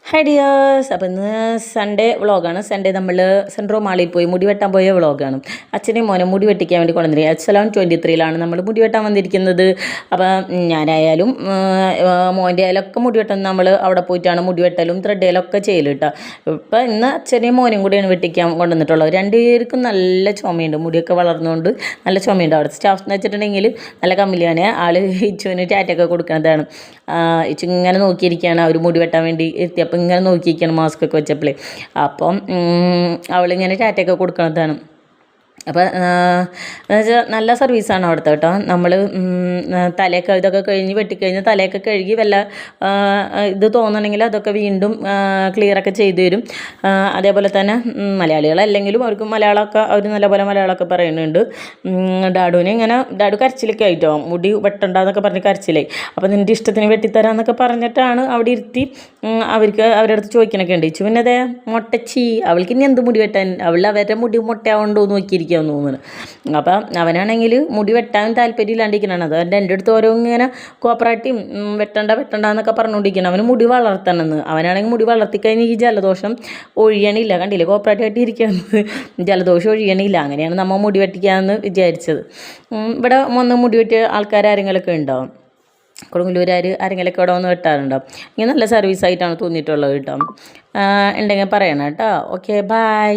Hi dears. അപ്പോൾ ഇന്ന് Sunday വ്ളോഗാണ്. സൺഡേ നമ്മൾ സെൻട്രോ മാളിൽ പോയി മുടി വെട്ടാൻ പോയ വ്ളോഗാണ്. അച്ഛനെയും മോനെ മുടി വെട്ടിക്കാൻ വേണ്ടി കൊണ്ടുവന്നിരിക്കുക. H23 നമ്മൾ മുടി വെട്ടാൻ വന്നിരിക്കുന്നത്. അപ്പം ഞാനായാലും മോൻ്റെ ആയാലൊക്കെ മുടി വെട്ടാൻ നമ്മൾ അവിടെ പോയിട്ടാണ് മുടി വെട്ടലും ത്രെഡേലൊക്കെ ചെയ്യൽ കേട്ടോ. ഇപ്പം ഇന്ന് അച്ഛനെയും മോനെയും കൂടിയാണ് വെട്ടിക്കാൻ കൊണ്ടുവന്നിട്ടുള്ളത്. രണ്ടുപേർക്കും നല്ല ചുമയുണ്ട്, മുടിയൊക്കെ വളർന്നുകൊണ്ട് നല്ല ചുമയുണ്ട്. അവിടെ സ്റ്റാഫ് എന്ന് വെച്ചിട്ടുണ്ടെങ്കിൽ നല്ല കമ്പനിയാണ്. ഇച്ചുവിന് ടാറ്റൊക്കെ കൊടുക്കുന്നതാണ്. ഇച്ചു ഇങ്ങനെ നോക്കിയിരിക്കുകയാണ് അവർ മുടി വെട്ടാൻ വേണ്ടി എത്തിയപ്പോൾ ഇങ്ങനെ നോക്കിയിരിക്കുകയാണ് മാസ്ക് ഒക്കെ വെച്ചപ്പോഴേ. അപ്പം അവളിങ്ങനെ ടാറ്റയൊക്കെ കൊടുക്കുന്നതാണ്. അപ്പോൾ എന്നുവെച്ചാൽ നല്ല സർവീസാണ് അവിടുത്തെ കേട്ടോ. നമ്മൾ തലയൊക്കെ ഇതൊക്കെ കഴിഞ്ഞ് വെട്ടിക്കഴിഞ്ഞ് തലയൊക്കെ കഴുകി വല്ല ഇത് തോന്നണമെങ്കിൽ അതൊക്കെ വീണ്ടും ക്ലിയറൊക്കെ ചെയ്തു തരും. അതേപോലെ തന്നെ മലയാളികളല്ലെങ്കിലും അവർക്ക് മലയാളമൊക്കെ അവർ നല്ലപോലെ മലയാളമൊക്കെ പറയുന്നുണ്ട്. ഡാഡു കരച്ചിലൊക്കെ ആയിട്ടോ, മുടി വെട്ടണ്ടെന്നൊക്കെ പറഞ്ഞ് കരച്ചിലായി. അപ്പോൾ നിൻ്റെ ഇഷ്ടത്തിന് വെട്ടിത്തരാമെന്നൊക്കെ പറഞ്ഞിട്ടാണ് അവിടെ ഇരുത്തി അവരുടെ അടുത്ത് ചോദിക്കണൊക്കെ ഉണ്ട്. ഇച്ചു പിന്നെ അതേ മൊട്ടച്ചി അവൾക്ക് ഇനി എന്ത് മുടി വെട്ടാൻ, അവരുടെ മുടി മൊട്ടയാവണ്ടോ എന്ന് നോക്കിയിരിക്കുക തോന്നുന്നു. അപ്പം അവനാണെങ്കിൽ മുടി വെട്ടാൻ താല്പര്യം ഇല്ലാണ്ടിരിക്കണതാണ്. അത് എൻ്റെ അടുത്ത് ഓരോ ഇങ്ങനെ കോപ്പറേറ്റീവ് വെട്ടണ്ടെന്നൊക്കെ പറഞ്ഞുകൊണ്ടിരിക്കണം. അവന് മുടി വളർത്തണമെന്ന്. അവനാണെങ്കിൽ മുടി വളർത്തിക്കഴിഞ്ഞ് ഈ ജലദോഷം ഒഴിയണില്ല. കണ്ടില്ലേ കോപ്പറേറ്റീവായിട്ട് ഇരിക്കുന്നത്, ജലദോഷം ഒഴിയണില്ല. അങ്ങനെയാണ് നമ്മൾ മുടി വെട്ടിക്കാമെന്ന് വിചാരിച്ചത്. ഇവിടെ വന്ന് മുടി വെട്ടിയ ആൾക്കാർ ആരെങ്കിലുമൊക്കെ ഉണ്ടാവും, കൊടുങ്ങല്ലൂർ ആരെങ്കിലുമൊക്കെ ഇവിടെ വന്ന് വെട്ടാറുണ്ടാവും. ഇങ്ങനെ നല്ല സർവീസായിട്ടാണ് തോന്നിയിട്ടുള്ളത് കേട്ടോ. ഉണ്ടെങ്കിൽ പറയണം കേട്ടോ. Okay, by.